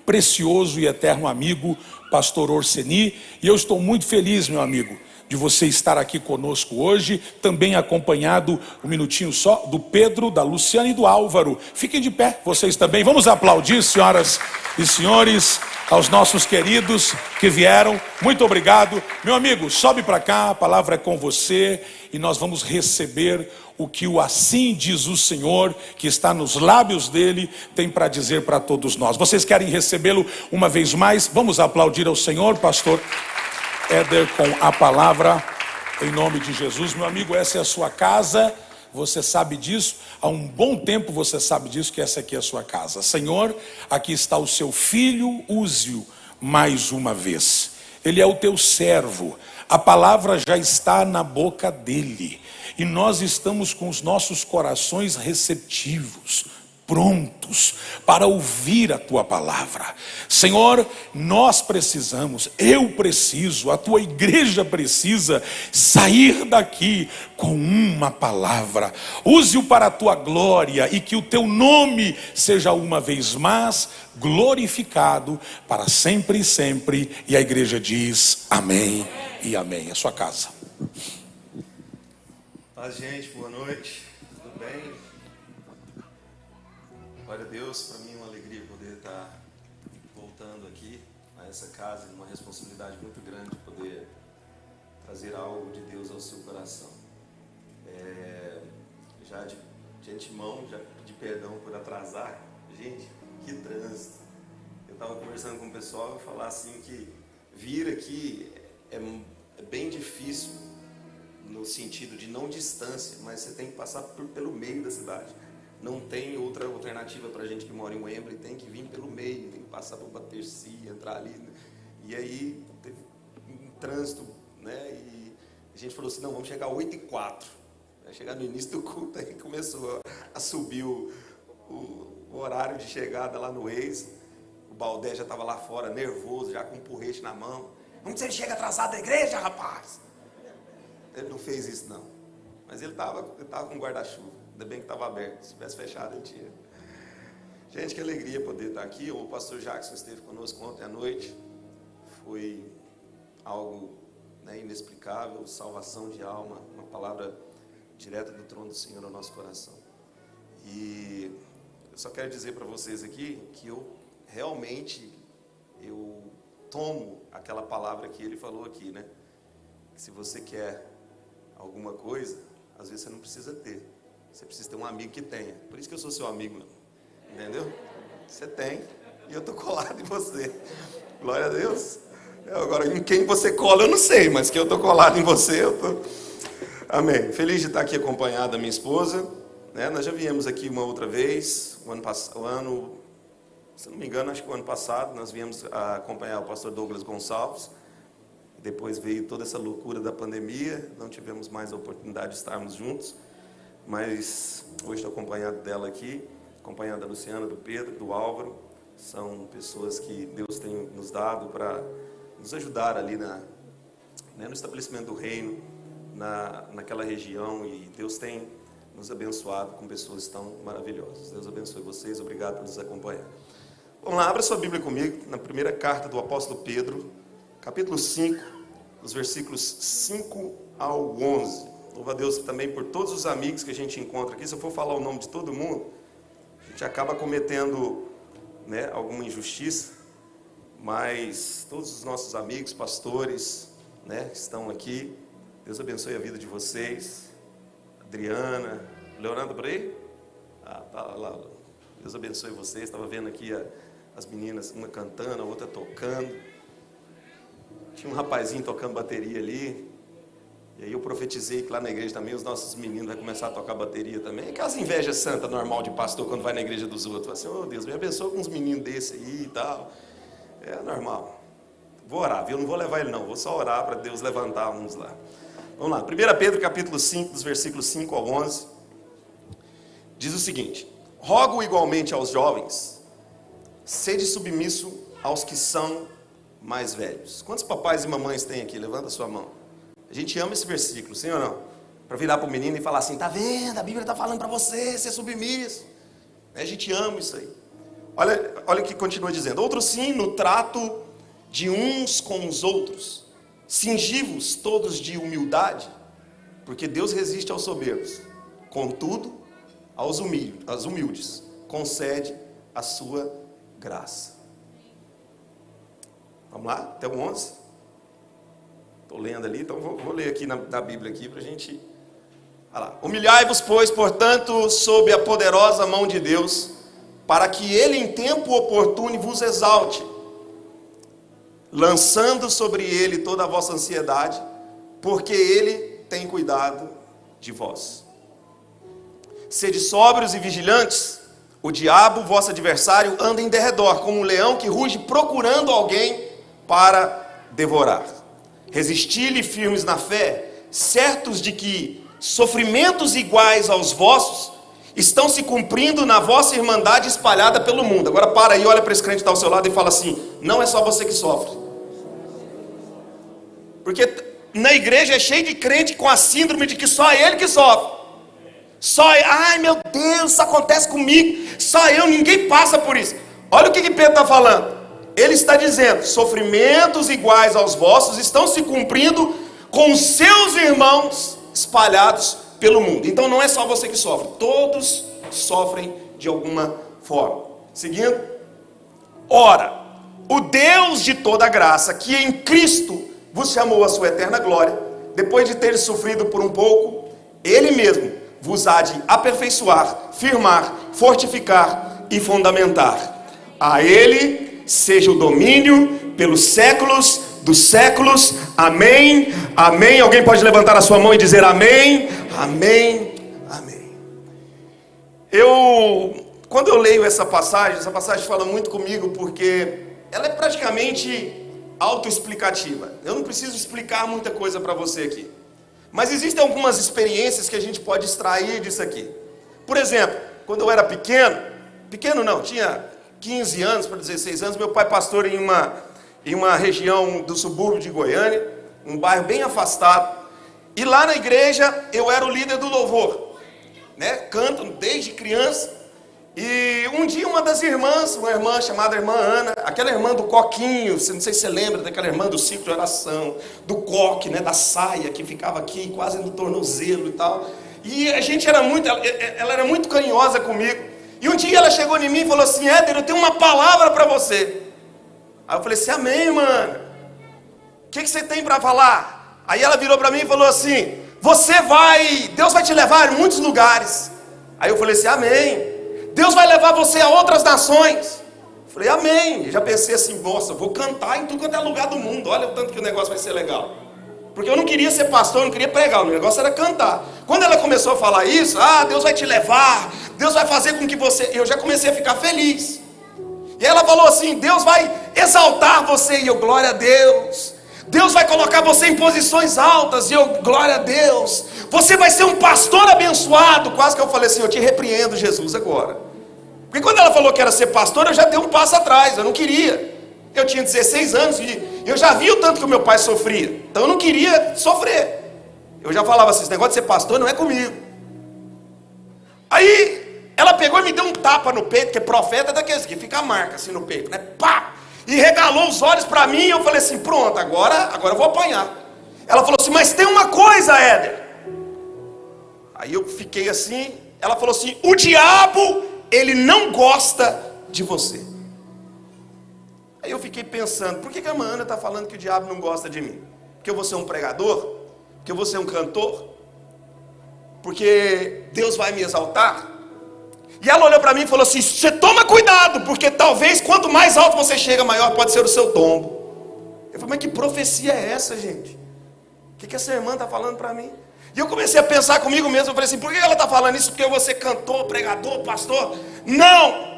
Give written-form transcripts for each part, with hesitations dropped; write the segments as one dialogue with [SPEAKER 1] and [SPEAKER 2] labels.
[SPEAKER 1] precioso e eterno amigo, pastor Orseni. E eu estou muito feliz, meu amigo, de você estar aqui conosco hoje, também acompanhado, um minutinho só, do Pedro, da Luciana e do Álvaro. Fiquem de pé, vocês também. Vamos aplaudir, senhoras e senhores, aos nossos queridos que vieram. Muito obrigado. Meu amigo, sobe para cá, a palavra é com você e nós vamos receber o que o assim diz o Senhor, que está nos lábios dele, tem para dizer para todos nós. Vocês querem recebê-lo uma vez mais? Vamos aplaudir ao Senhor, pastor Éder, com a palavra, em nome de Jesus. Meu amigo, essa é a sua casa, você sabe disso, há um bom tempo você sabe disso, que essa aqui é a sua casa. Senhor, aqui está o seu filho, use-o mais uma vez. Ele é o teu servo, a palavra já está na boca dele, e nós estamos com os nossos corações receptivos, prontos para ouvir a tua palavra. Senhor, nós precisamos, eu preciso, a tua igreja precisa sair daqui com uma palavra. Use-o para a tua glória e que o teu nome seja uma vez mais glorificado para sempre e sempre. E a igreja diz amém e amém. A sua casa.
[SPEAKER 2] Paz, gente, boa noite, tudo bem? Glória a Deus, para mim é uma alegria poder estar voltando aqui a essa casa, uma responsabilidade muito grande de poder trazer algo de Deus ao seu coração. Já de antemão, já pedi perdão por atrasar. Gente, que trânsito. Eu estava conversando com o pessoal e falar assim que vir aqui é bem difícil no sentido de não distância, mas você tem que passar pelo meio da cidade. Não tem outra alternativa para a gente que mora em Wembley, tem que vir pelo meio, tem que passar por Baterci, entrar ali. E aí teve um trânsito, né? E a gente falou assim, não, vamos chegar às 8h04. Vai chegar no início do culto, aí começou a subir o horário de chegada lá no Waze. O Baldé já estava lá fora, nervoso, já com um porrete na mão. Como você chega atrasado da igreja, rapaz? Ele não fez isso, não. Mas ele estava com guarda-chuva. Ainda bem que estava aberto. Se tivesse fechado, ele tinha. Gente, que alegria poder estar aqui. O pastor Jackson esteve conosco ontem à noite. Foi algo, né, inexplicável, salvação de alma, uma palavra direta do trono do Senhor ao nosso coração. E eu só quero dizer para vocês aqui que eu realmente tomo aquela palavra que ele falou aqui, né? Que se você quer alguma coisa, às vezes você não precisa ter. Você precisa ter um amigo que tenha. Por isso que eu sou seu amigo, entendeu? Você tem e eu estou colado em você. Glória a Deus. Agora, em quem você cola eu não sei, mas que eu estou colado em você, eu estou... Amém. Feliz de estar aqui acompanhado da minha esposa. Né? Nós já viemos aqui uma outra vez, se não me engano, acho que o ano passado, nós viemos acompanhar o pastor Douglas Gonçalves. Depois veio toda essa loucura da pandemia, não tivemos mais a oportunidade de estarmos juntos. Mas hoje estou acompanhado dela aqui, acompanhado da Luciana, do Pedro, do Álvaro. São pessoas que Deus tem nos dado para nos ajudar ali no estabelecimento do reino, naquela região. E Deus tem nos abençoado com pessoas tão maravilhosas. Deus abençoe vocês, obrigado por nos acompanhar. Vamos lá, abra sua Bíblia comigo, na primeira carta do apóstolo Pedro, capítulo 5, os versículos 5 ao 11. Louva a Deus também por todos os amigos que a gente encontra aqui. Se eu for falar o nome de todo mundo, a gente acaba cometendo, né, alguma injustiça. Mas todos os nossos amigos, pastores, né, que estão aqui, Deus abençoe a vida de vocês. Adriana, Leonardo por aí? Tá lá. Deus abençoe vocês. Estava vendo aqui as meninas, uma cantando, a outra tocando. Tinha um rapazinho tocando bateria ali. E aí eu profetizei que lá na igreja também os nossos meninos vão começar a tocar bateria também. Aquelas invejas santas normal de pastor quando vai na igreja dos outros. Fala assim, oh Deus, me abençoa com uns meninos desse aí e tal. É normal. Vou orar, viu? Não vou levar ele não, vou só orar para Deus levantar uns lá. Vamos lá, 1 Pedro capítulo 5, dos versículos 5 ao 11. Diz o seguinte: rogo igualmente aos jovens, sede submisso aos que são mais velhos. Quantos papais e mamães tem aqui? Levanta a sua mão. A gente ama esse versículo, sim ou não? Para virar para o menino e falar assim, tá vendo? A Bíblia está falando para você ser submisso. A gente ama isso aí. Olha o que continua dizendo. Outros sim, no trato de uns com os outros. Cingi-vos todos de humildade, porque Deus resiste aos soberbos. Contudo, aos humildes, concede a sua graça. Vamos lá, até o 11. Estou lendo ali, então vou ler aqui na Bíblia aqui para a gente... Olha lá. Humilhai-vos, pois, portanto, sob a poderosa mão de Deus, para que Ele em tempo oportuno vos exalte, lançando sobre Ele toda a vossa ansiedade, porque Ele tem cuidado de vós. Sede sóbrios e vigilantes. O diabo, vosso adversário, anda em derredor, como um leão que ruge procurando alguém para devorar. Resisti-lhe firmes na fé, certos de que sofrimentos iguais aos vossos estão se cumprindo na vossa irmandade espalhada pelo mundo. Agora para aí, olha para esse crente que está ao seu lado e fala assim: não é só você que sofre. Porque na igreja é cheio de crente com a síndrome de que só ele que sofre. Ai meu Deus, isso acontece comigo, só eu, ninguém passa por isso. Olha o que Pedro está falando. Ele está dizendo: sofrimentos iguais aos vossos estão se cumprindo com os seus irmãos espalhados pelo mundo. Então não é só você que sofre, todos sofrem de alguma forma. Seguindo. Ora, o Deus de toda graça, que em Cristo vos chamou à sua eterna glória, depois de ter sofrido por um pouco, Ele mesmo vos há de aperfeiçoar, firmar, fortificar e fundamentar. A Ele seja o domínio pelos séculos dos séculos. Amém, amém. Alguém pode levantar a sua mão e dizer amém, amém, amém. Quando eu leio essa passagem fala muito comigo, porque ela é praticamente autoexplicativa. Eu não preciso explicar muita coisa para você aqui. Mas existem algumas experiências que a gente pode extrair disso aqui. Por exemplo, quando eu era pequeno não, tinha 15 anos para 16 anos, meu pai pastor em uma região do subúrbio de Goiânia, um bairro bem afastado. E lá na igreja eu era o líder do louvor, né? Canto desde criança. E um dia uma irmã chamada irmã Ana, aquela irmã do coquinho, não sei se você lembra daquela irmã do ciclo de oração, do coque, né, da saia que ficava aqui quase no tornozelo e tal. E a gente ela era muito carinhosa comigo. E um dia ela chegou em mim e falou assim: Éder, eu tenho uma palavra para você. Aí eu falei assim: amém, mano. O que você tem para falar? Aí ela virou para mim e falou assim: Deus vai te levar em muitos lugares. Aí eu falei assim: amém. Deus vai levar você a outras nações. Falei, amém. Já pensei assim: nossa, vou cantar em tudo quanto é lugar do mundo. Olha o tanto que o negócio vai ser legal. Porque eu não queria ser pastor, eu não queria pregar, o negócio era cantar. Quando ela começou a falar isso: Deus vai te levar, Deus vai fazer com que você... Eu já comecei a ficar feliz. E ela falou assim: Deus vai exaltar você. E eu, glória a Deus. Deus vai colocar você em posições altas. E eu, glória a Deus. Você vai ser um pastor abençoado. Quase que eu falei assim: eu te repreendo, Jesus, agora. Porque quando ela falou que era ser pastor, eu já dei um passo atrás. Eu não queria. Eu tinha 16 anos e eu já vi o tanto que o meu pai sofria. Então eu não queria sofrer. Eu já falava assim: esse negócio de ser pastor não é comigo. Aí ela pegou e me deu um tapa no peito, que é profeta daqueles que fica a marca assim no peito, né? Pá! E regalou os olhos para mim. E eu falei assim: pronto, agora eu vou apanhar. Ela falou assim: mas tem uma coisa, Éder. Aí eu fiquei assim. Ela falou assim: o diabo, ele não gosta de você. Aí eu fiquei pensando: por que a Ana está falando que o diabo não gosta de mim? Porque eu vou ser um pregador? Porque eu vou ser um cantor? Porque Deus vai me exaltar? E ela olhou para mim e falou assim: você toma cuidado, porque talvez quanto mais alto você chega, maior pode ser o seu tombo. Eu falei: mas que profecia é essa, gente? O que essa irmã está falando para mim? E eu comecei a pensar comigo mesmo. Eu falei assim: por que ela está falando isso? Porque eu vou ser cantor, pregador, pastor? Não!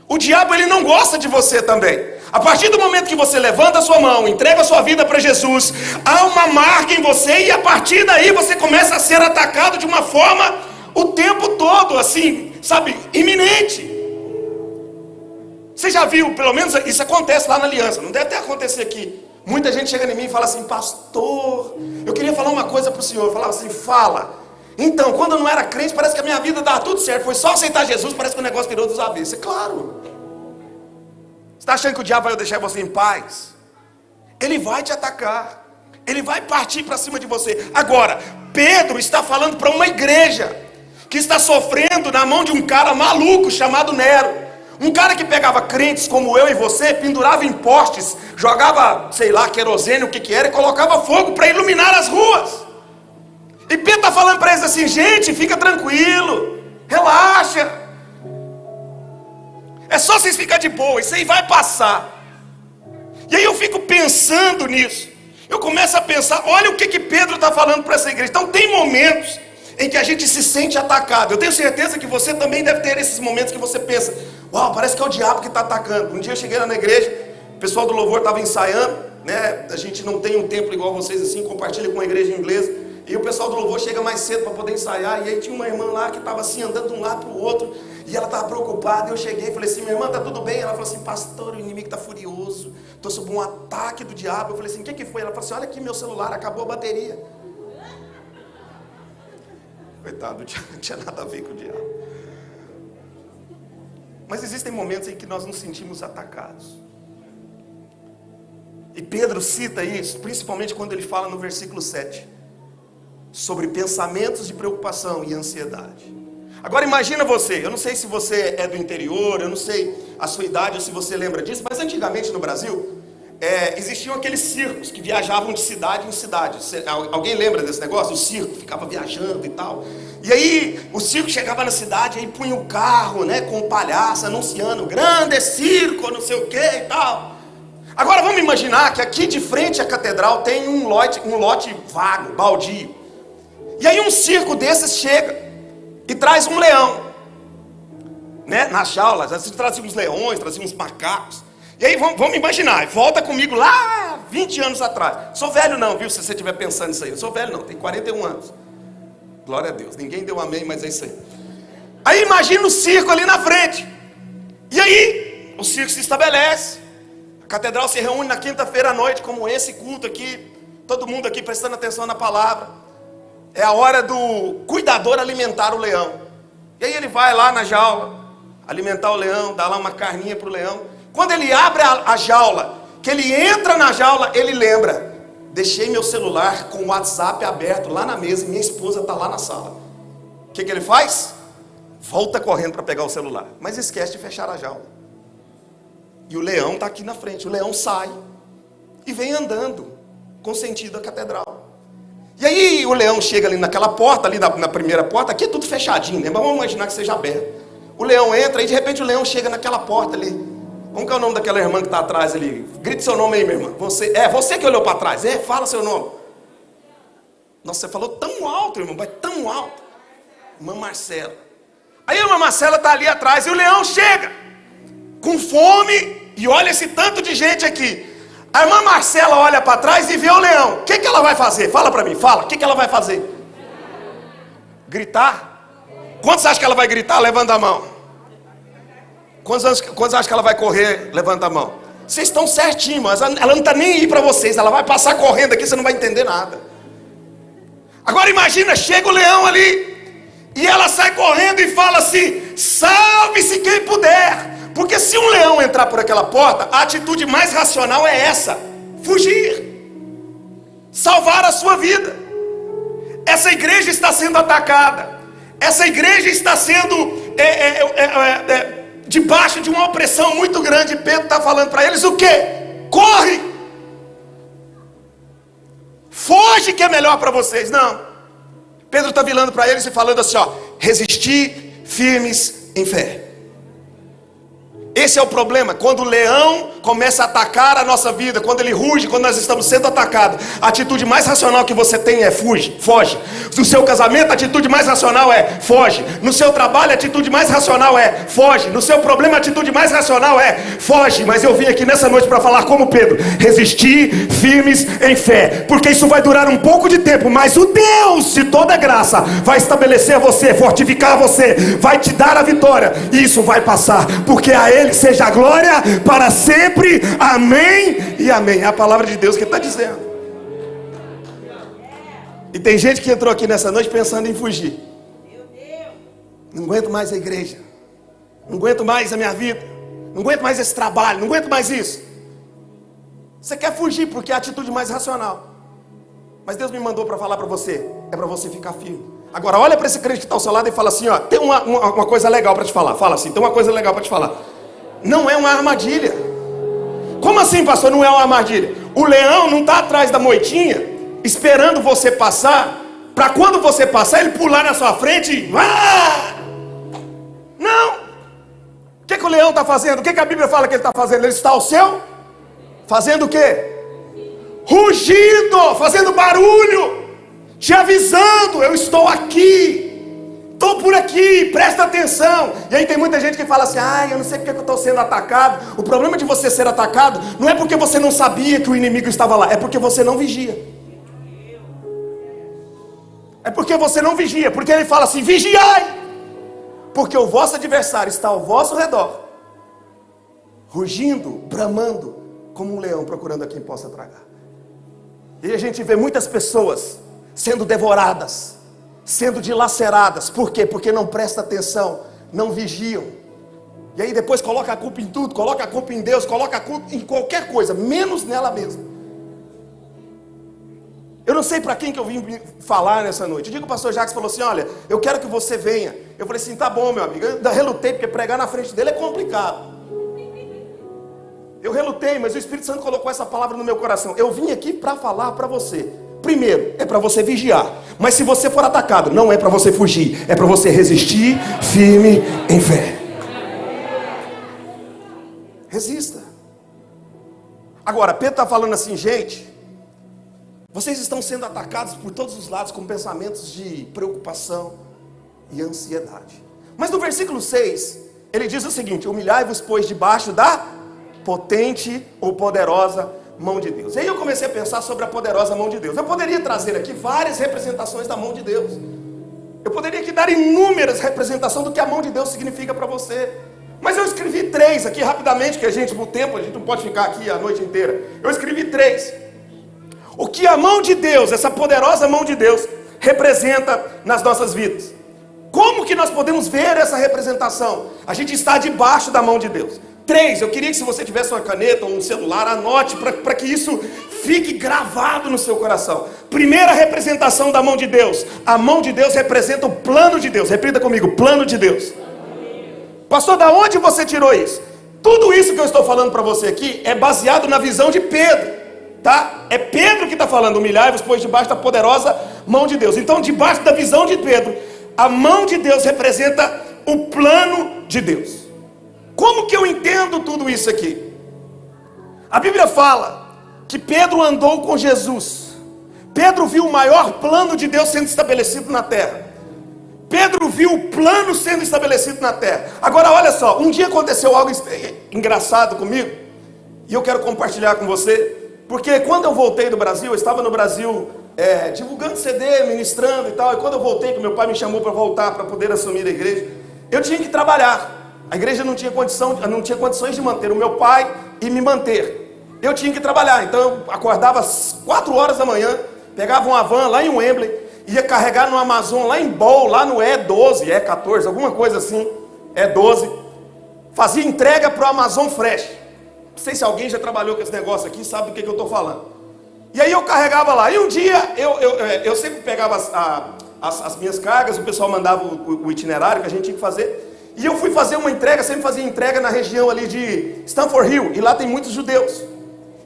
[SPEAKER 2] O diabo, ele não gosta de você também. A partir do momento que você levanta a sua mão, entrega a sua vida para Jesus, há uma marca em você, e a partir daí você começa a ser atacado de uma forma o tempo todo, assim, sabe, iminente. Você já viu, pelo menos isso acontece lá na Aliança, não deve até acontecer aqui. Muita gente chega em mim e fala assim: pastor, eu queria falar uma coisa para o senhor. Eu falava assim: fala. Então, quando eu não era crente, parece que a minha vida dava tudo certo. Foi só aceitar Jesus, parece que o negócio virou dos avessos. É claro. está achando que o diabo vai deixar você em paz? Ele vai te atacar. Ele vai partir para cima de você. Agora, Pedro está falando para uma igreja que está sofrendo na mão de um cara maluco chamado Nero. Um cara que pegava crentes como eu e você, pendurava em postes, jogava, sei lá, querosene, o que era, e colocava fogo para iluminar as ruas. E Pedro está falando para eles assim: gente, fica tranquilo, relaxa. É só vocês ficarem de boa, isso aí vai passar. E aí eu fico pensando nisso. Eu começo a pensar, olha o que Pedro está falando para essa igreja. Então tem momentos em que a gente se sente atacado. Eu tenho certeza que você também deve ter esses momentos que você pensa: uau, parece que é o diabo que está atacando. Um dia eu cheguei lá na igreja, o pessoal do louvor estava ensaiando, né? A gente não tem um templo igual vocês assim, compartilha com a igreja inglesa. E o pessoal do louvor chega mais cedo para poder ensaiar. E aí tinha uma irmã lá que estava assim, andando de um lado para o outro. E ela estava preocupada. Eu cheguei e falei assim: minha irmã, está tudo bem? Ela falou assim: pastor, o inimigo está furioso. Estou sob um ataque do diabo. Eu falei assim: o que foi? Ela falou assim: olha aqui meu celular, acabou a bateria. Coitado, não tinha nada a ver com o diabo. Mas existem momentos em que nós nos sentimos atacados. E Pedro cita isso, principalmente quando ele fala no versículo 7, sobre pensamentos de preocupação e ansiedade. Agora imagina você, eu não sei se você é do interior, eu não sei a sua idade ou se você lembra disso, mas antigamente no Brasil, existiam aqueles circos que viajavam de cidade em cidade. Alguém lembra desse negócio? O circo ficava viajando e tal. E aí o circo chegava na cidade, aí punha um carro, né, com um palhaço anunciando: grande circo, não sei o que e tal. Agora vamos imaginar que aqui de frente à catedral tem um lote vago, baldio. E aí um circo desses chega e traz um leão, né, nas jaulas. Às vezes trazia uns leões, trazia uns macacos. E aí vamos imaginar, volta comigo lá 20 anos atrás. Sou velho não, viu, se você estiver pensando nisso aí. Eu sou velho não, tenho 41 anos. Glória a Deus, ninguém deu amém, mas é isso aí. Aí imagina o circo ali na frente. E aí o circo se estabelece. A catedral se reúne na quinta-feira à noite, como esse culto aqui. Todo mundo aqui prestando atenção na palavra. É a hora do cuidador alimentar o leão. E aí ele vai lá na jaula, alimentar o leão, dar lá uma carninha para o leão. Quando ele abre a jaula, que ele entra na jaula, ele lembra: deixei meu celular com o WhatsApp aberto lá na mesa e minha esposa está lá na sala. O que ele faz? Volta correndo para pegar o celular, mas esquece de fechar a jaula. E o leão está aqui na frente. O leão sai e vem andando com sentido à catedral. E aí o leão chega ali naquela porta, ali na primeira porta. Aqui é tudo fechadinho, né? Mas vamos imaginar que seja aberto. O leão entra e de repente o leão chega naquela porta ali. Como que é o nome daquela irmã que está atrás ali? Grite seu nome aí, minha irmã. Você que olhou para trás. Fala seu nome. Nossa, você falou tão alto, irmão. Vai tão alto. Irmã Marcela. Aí a irmã Marcela está ali atrás. E o leão chega com fome. E olha esse tanto de gente aqui. A irmã Marcela olha para trás e vê o leão. O que ela vai fazer? Fala para mim, fala. O que ela vai fazer? Gritar? Quantos acham que ela vai gritar? Levanta a mão. Quantos acham que ela vai correr? Levanta a mão. Vocês estão certinhos, mas ela não está nem aí para vocês. Ela vai passar correndo aqui, você não vai entender nada. Agora imagina, chega o leão ali e ela sai correndo e fala assim: salve-se quem puder. Porque se um leão entrar por aquela porta, a atitude mais racional é essa: fugir, salvar a sua vida. Essa igreja está sendo atacada. Essa igreja está sendo debaixo de uma opressão muito grande. Pedro está falando para eles o quê? Corre, foge que é melhor para vocês. Não, Pedro está virando para eles e falando assim: ó, resistir firmes em fé. Esse é o problema, quando o leão começa a atacar a nossa vida, quando ele ruge, quando nós estamos sendo atacados, a atitude mais racional que você tem é foge. No seu casamento, a atitude mais racional é foge. No seu trabalho, a atitude mais racional é foge. No seu problema, a atitude mais racional é foge. Mas eu vim aqui nessa noite para falar como Pedro: resistir firmes em fé, porque isso vai durar um pouco de tempo, mas o Deus de toda graça vai estabelecer você, fortificar você, vai te dar a vitória, e isso vai passar, porque a Ele seja a glória para sempre, amém e amém. É a palavra de Deus que está dizendo. E tem gente que entrou aqui nessa noite pensando em fugir. Não aguento mais a igreja, não aguento mais a minha vida,
[SPEAKER 3] Não aguento mais esse trabalho, não aguento mais isso. Você quer fugir porque é a atitude mais racional. Mas Deus me mandou para falar para você, é para você ficar firme. Agora olha para esse crente que está ao seu lado e fala assim, ó, tem uma coisa legal para te falar. Fala assim, tem uma coisa legal para te falar. Não é uma armadilha. Como assim, pastor, não é uma armadilha? O leão não está atrás da moitinha, esperando você passar, para quando você passar, ele pular na sua frente e... Não! O que o leão está fazendo? O que a Bíblia fala que ele está fazendo? Ele está ao seu... Fazendo o quê? Rugindo, fazendo barulho, te avisando, eu estou aqui, estou por aqui, presta atenção. E aí tem muita gente que fala assim, eu não sei porque eu estou sendo atacado. O problema de você ser atacado não é porque você não sabia que o inimigo estava lá, é porque você não vigia. É porque você não vigia, porque ele fala assim, vigiai, porque o vosso adversário está ao vosso redor, rugindo, bramando, como um leão procurando a quem possa tragar. E a gente vê muitas pessoas sendo devoradas, sendo dilaceradas. Por quê? Porque não presta atenção, não vigiam. E aí depois coloca a culpa em tudo, coloca a culpa em Deus, coloca a culpa em qualquer coisa, menos nela mesma. Eu não sei para quem que eu vim falar nessa noite. Eu digo que o pastor Jacques falou assim, olha, eu quero que você venha. Eu falei assim, tá bom, meu amigo. Eu ainda relutei, porque pregar na frente dele é complicado. Eu relutei, mas o Espírito Santo colocou essa palavra no meu coração. Eu vim aqui para falar para você. Primeiro, é para você vigiar. Mas se você for atacado, não é para você fugir. É para você resistir firme em fé. Resista. Agora, Pedro está falando assim, gente, vocês estão sendo atacados por todos os lados com pensamentos de preocupação e ansiedade. Mas no versículo 6, ele diz o seguinte, humilhai-vos, pois, debaixo da potente ou poderosa mão de Deus. E aí eu comecei a pensar sobre a poderosa mão de Deus. Eu poderia trazer aqui várias representações da mão de Deus. Eu poderia aqui dar inúmeras representações do que a mão de Deus significa para você. Mas eu escrevi 3 aqui rapidamente, que a gente, por tempo, a gente não pode ficar aqui a noite inteira. Eu escrevi 3. O que a mão de Deus, essa poderosa mão de Deus, representa nas nossas vidas. Como que nós podemos ver essa representação? A gente está debaixo da mão de Deus. 3, eu queria que se você tivesse uma caneta ou um celular, anote para que isso fique gravado no seu coração. Primeira representação da mão de Deus. A mão de Deus representa o plano de Deus. Repita comigo, plano de Deus. Pastor, da onde você tirou isso? Tudo isso que eu estou falando para você aqui é baseado na visão de Pedro, tá? É Pedro que está falando, humilhai-vos, pois debaixo da poderosa mão de Deus. Então, debaixo da visão de Pedro, a mão de Deus representa o plano de Deus. Como que eu entendo tudo isso aqui? A Bíblia fala que Pedro andou com Jesus. Pedro viu o maior plano de Deus sendo estabelecido na terra. Pedro viu o plano sendo estabelecido na terra. Agora olha só, um dia aconteceu algo engraçado comigo, e eu quero compartilhar com você, porque quando eu voltei do Brasil, eu estava no Brasil divulgando CD, ministrando e tal, e quando eu voltei, que meu pai me chamou para voltar, para poder assumir a igreja, eu tinha que trabalhar. A igreja não tinha condições de manter o meu pai e me manter. Eu tinha que trabalhar, então eu acordava às 4 horas da manhã, pegava uma van lá em Wembley, ia carregar no Amazon lá em Bol, lá no E12, E14, alguma coisa assim, E12, fazia entrega para o Amazon Fresh. Não sei se alguém já trabalhou com esse negócio aqui, sabe do que eu estou falando. E aí eu carregava lá, e um dia eu sempre pegava as minhas cargas, o pessoal mandava o itinerário que a gente tinha que fazer, e eu fui fazer uma entrega, sempre fazia entrega na região ali de Stamford Hill, e lá tem muitos judeus.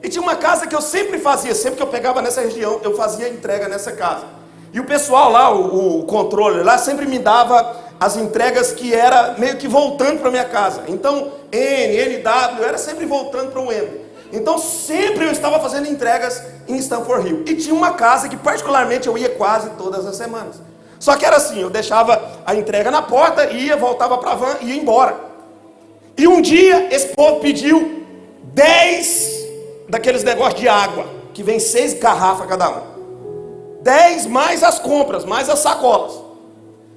[SPEAKER 3] E tinha uma casa que eu sempre fazia, sempre que eu pegava nessa região, eu fazia entrega nessa casa. E o pessoal lá, o controle lá, sempre me dava as entregas que era meio que voltando para minha casa. Então, NW, era sempre voltando para o M. Então, sempre eu estava fazendo entregas em Stamford Hill. E tinha uma casa que particularmente eu ia quase todas as semanas. Só que era assim, eu deixava a entrega na porta, ia, voltava para a van e ia embora. E um dia, esse povo pediu 10 daqueles negócios de água, que vem 6 garrafas cada um. 10 mais as compras, mais as sacolas.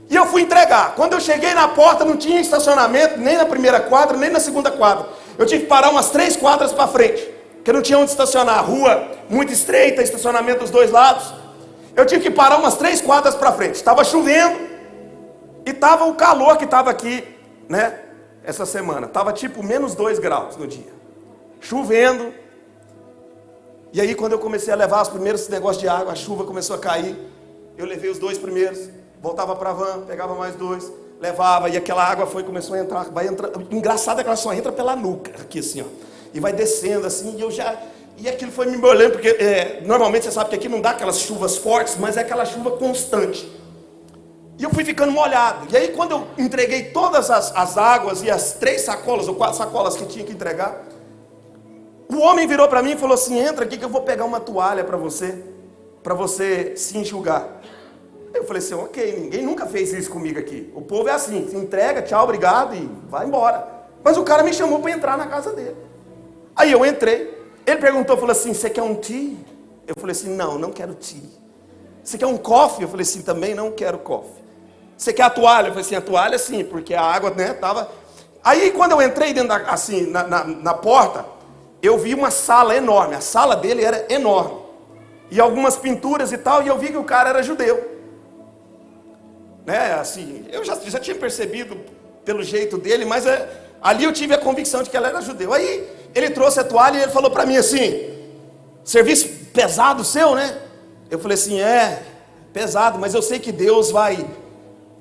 [SPEAKER 3] E eu fui entregar. Quando eu cheguei na porta, não tinha estacionamento, nem na primeira quadra, nem na segunda quadra. Eu tive que parar umas 3 quadras para frente, porque não tinha onde estacionar. Rua muito estreita, estacionamento dos 2 lados. Eu tive que parar umas 3 quadras para frente. Estava chovendo, e estava o calor que estava aqui, né? essa semana. Tava tipo -2 graus no dia. Chovendo. E aí quando eu comecei a levar os primeiros negócios de água, a chuva começou a cair. Eu levei os 2 primeiros, voltava para a van, pegava mais 2, levava, e aquela água começou a entrar, vai entrar. Engraçado é que ela só entra pela nuca, aqui assim, ó. E vai descendo assim, e aquilo foi me embolando, porque normalmente você sabe que aqui não dá aquelas chuvas fortes, mas é aquela chuva constante. E eu fui ficando molhado. E aí quando eu entreguei todas as águas e as 3 sacolas ou 4 sacolas que tinha que entregar, o homem virou para mim e falou assim: entra aqui que eu vou pegar uma toalha para você se enxugar. Eu falei assim: ok, ninguém nunca fez isso comigo aqui. O povo é assim, se entrega, tchau, obrigado e vai embora. Mas o cara me chamou para entrar na casa dele. Aí eu entrei, ele perguntou, falou assim: você quer um tea? Eu falei assim: não quero tea. Você quer um coffee? Eu falei assim: também não quero coffee. Você quer a toalha? Eu falei assim: a toalha sim, porque a água, né, tava... Aí quando eu entrei dentro na porta, eu vi uma sala enorme, a sala dele era enorme, e algumas pinturas e tal, e eu vi que o cara era judeu, né, assim, eu já tinha percebido pelo jeito dele, mas ali eu tive a convicção de que ele era judeu. Aí ele trouxe a toalha e ele falou para mim assim: serviço pesado seu, né? Eu falei assim: pesado, mas eu sei que Deus vai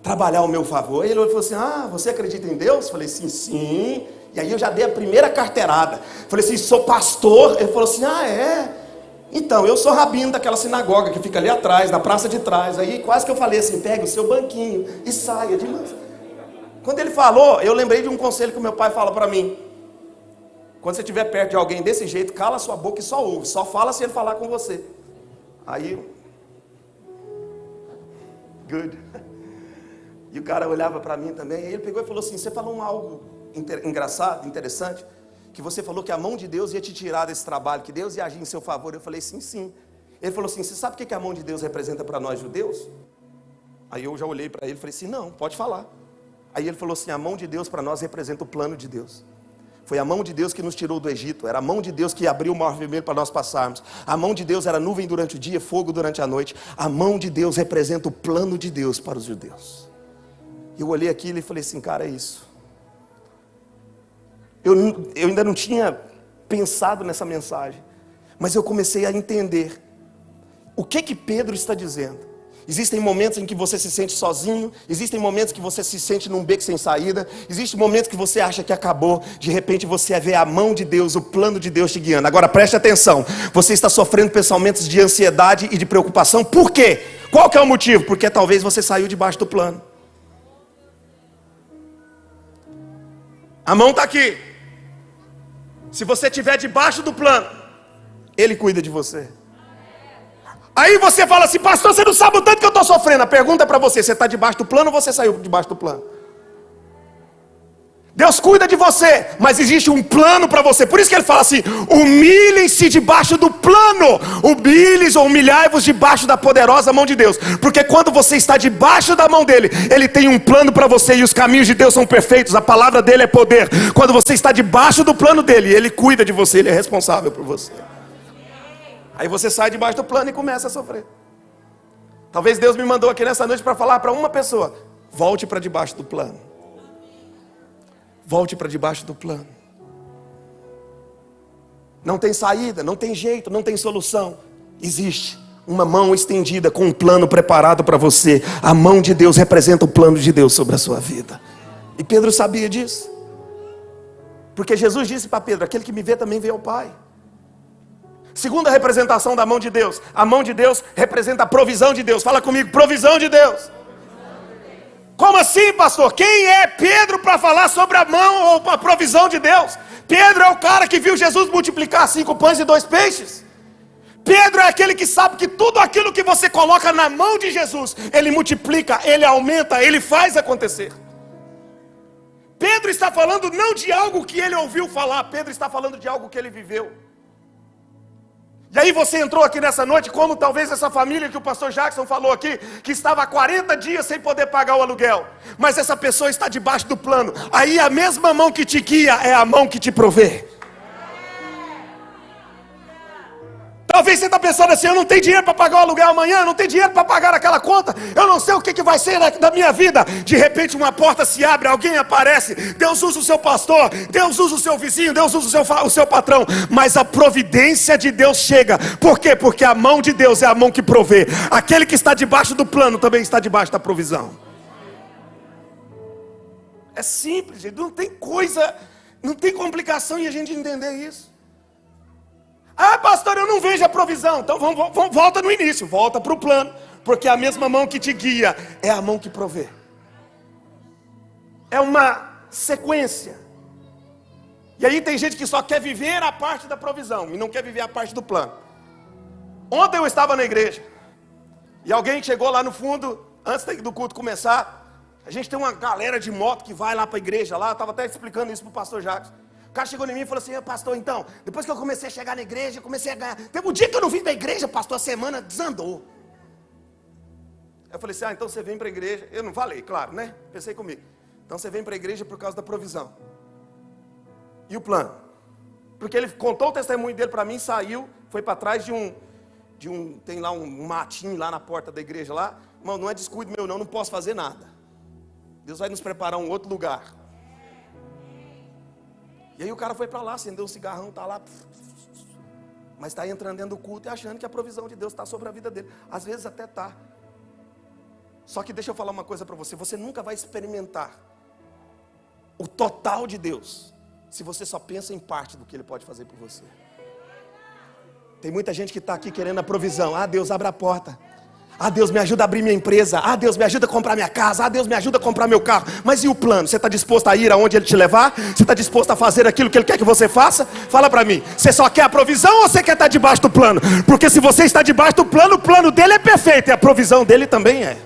[SPEAKER 3] trabalhar ao meu favor. E ele falou assim: você acredita em Deus? Eu falei assim: sim. E aí eu já dei a primeira carteirada. Falei assim: sou pastor. Ele falou assim: então, eu sou rabino daquela sinagoga que fica ali atrás, na praça de trás. Aí quase que eu falei assim: pegue o seu banquinho e saia de manhã. Quando ele falou, eu lembrei de um conselho que o meu pai fala para mim: quando você estiver perto de alguém desse jeito, cala a sua boca e só ouve, só fala se ele falar com você. Aí, good. E o cara olhava para mim também, e ele pegou e falou assim: você falou algo engraçado, interessante, que você falou que a mão de Deus ia te tirar desse trabalho, que Deus ia agir em seu favor. Eu falei: sim. Ele falou assim: você sabe o que a mão de Deus representa para nós judeus? Aí eu já olhei para ele e falei assim: não, pode falar. Aí ele falou assim: a mão de Deus para nós representa o plano de Deus. Foi a mão de Deus que nos tirou do Egito, era a mão de Deus que abriu o mar vermelho para nós passarmos. A mão de Deus era nuvem durante o dia, fogo durante a noite. A mão de Deus representa o plano de Deus para os judeus. Eu olhei aquilo e falei assim: cara, é isso. Eu ainda não tinha pensado nessa mensagem, mas eu comecei a entender o que Pedro está dizendo. Existem momentos em que você se sente sozinho, existem momentos que você se sente num beco sem saída, existem momentos que você acha que acabou, de repente você vê a mão de Deus, o plano de Deus te guiando. Agora preste atenção, você está sofrendo pensamentos de ansiedade e de preocupação, por quê? Qual que é o motivo? Porque talvez você saiu debaixo do plano. A mão está aqui. Se você estiver debaixo do plano, Ele cuida de você. Aí você fala assim: pastor, você não sabe o tanto que eu estou sofrendo. A pergunta é para você: você está debaixo do plano ou você saiu debaixo do plano? Deus cuida de você, mas existe um plano para você. Por isso que ele fala assim: humilhem-se debaixo do plano. Humilhai-vos debaixo da poderosa mão de Deus. Porque quando você está debaixo da mão dele, ele tem um plano para você. E os caminhos de Deus são perfeitos, a palavra dele é poder. Quando você está debaixo do plano dele, ele cuida de você, ele é responsável por você. Aí você sai debaixo do plano e começa a sofrer. Talvez Deus me mandou aqui nessa noite para falar para uma pessoa: volte para debaixo do plano. Volte para debaixo do plano. Não tem saída, não tem jeito, não tem solução. Existe uma mão estendida com um plano preparado para você. A mão de Deus representa o plano de Deus sobre a sua vida. E Pedro sabia disso. Porque Jesus disse para Pedro: aquele que me vê também vê o Pai. Segunda representação da mão de Deus: a mão de Deus representa a provisão de Deus. Fala comigo: provisão de Deus. Como assim, pastor? Quem é Pedro para falar sobre a mão ou a provisão de Deus? Pedro é o cara que viu Jesus multiplicar 5 pães e 2 peixes. Pedro é aquele que sabe que tudo aquilo que você coloca na mão de Jesus, ele multiplica, ele aumenta, ele faz acontecer. Pedro está falando não de algo que ele ouviu falar, Pedro está falando de algo que ele viveu. E aí você entrou aqui nessa noite como talvez essa família que o pastor Jackson falou aqui, que estava há 40 dias sem poder pagar o aluguel. Mas essa pessoa está debaixo do plano. Aí a mesma mão que te guia é a mão que te provê. Talvez você está pensando assim, eu não tenho dinheiro para pagar o aluguel amanhã, eu não tenho dinheiro para pagar aquela conta, eu não sei o que vai ser da minha vida. De repente uma porta se abre, alguém aparece, Deus usa o seu pastor, Deus usa o seu vizinho, Deus usa o seu patrão, mas a providência de Deus chega. Por quê? Porque a mão de Deus é a mão que provê. Aquele que está debaixo do plano também está debaixo da provisão. É simples, gente, não tem coisa, não tem complicação em a gente entender isso. Ah, pastor, eu não vejo a provisão. Então volta no início, volta para o plano. Porque a mesma mão que te guia é a mão que provê. É uma sequência. E aí tem gente que só quer viver a parte da provisão e não quer viver a parte do plano. Ontem eu estava na igreja e alguém chegou lá no fundo, antes do culto começar. A gente tem uma galera de moto que vai lá para a igreja lá. Eu estava até explicando isso para o pastor Jacques. O cara chegou em mim e falou assim, pastor, então, depois que eu comecei a chegar na igreja, eu comecei a ganhar. Teve um dia que eu não vim da igreja, pastor, a semana desandou. Eu falei assim, então você vem para a igreja. Eu não falei, claro, né? Pensei comigo. Então você vem para a igreja por causa da provisão. E o plano? Porque ele contou o testemunho dele para mim, saiu, foi para trás de um, tem lá um matinho lá na porta da igreja lá. Irmão, não é descuido meu não posso fazer nada. Deus vai nos preparar um outro lugar. E aí o cara foi para lá, acendeu um cigarrão, está lá, mas está entrando dentro do culto e achando que a provisão de Deus está sobre a vida dele. Às vezes até está. Só que deixa eu falar uma coisa para você, você nunca vai experimentar o total de Deus, se você só pensa em parte do que Ele pode fazer por você. Tem muita gente que está aqui querendo a provisão. Ah, Deus, abre a porta. Ah, Deus, me ajuda a abrir minha empresa. Ah, Deus, me ajuda a comprar minha casa. Ah, Deus, me ajuda a comprar meu carro. Mas e o plano? Você está disposto a ir aonde Ele te levar? Você está disposto a fazer aquilo que Ele quer que você faça? Fala para mim. Você só quer a provisão ou você quer estar debaixo do plano? Porque se você está debaixo do plano, o plano dele é perfeito e a provisão dele também é.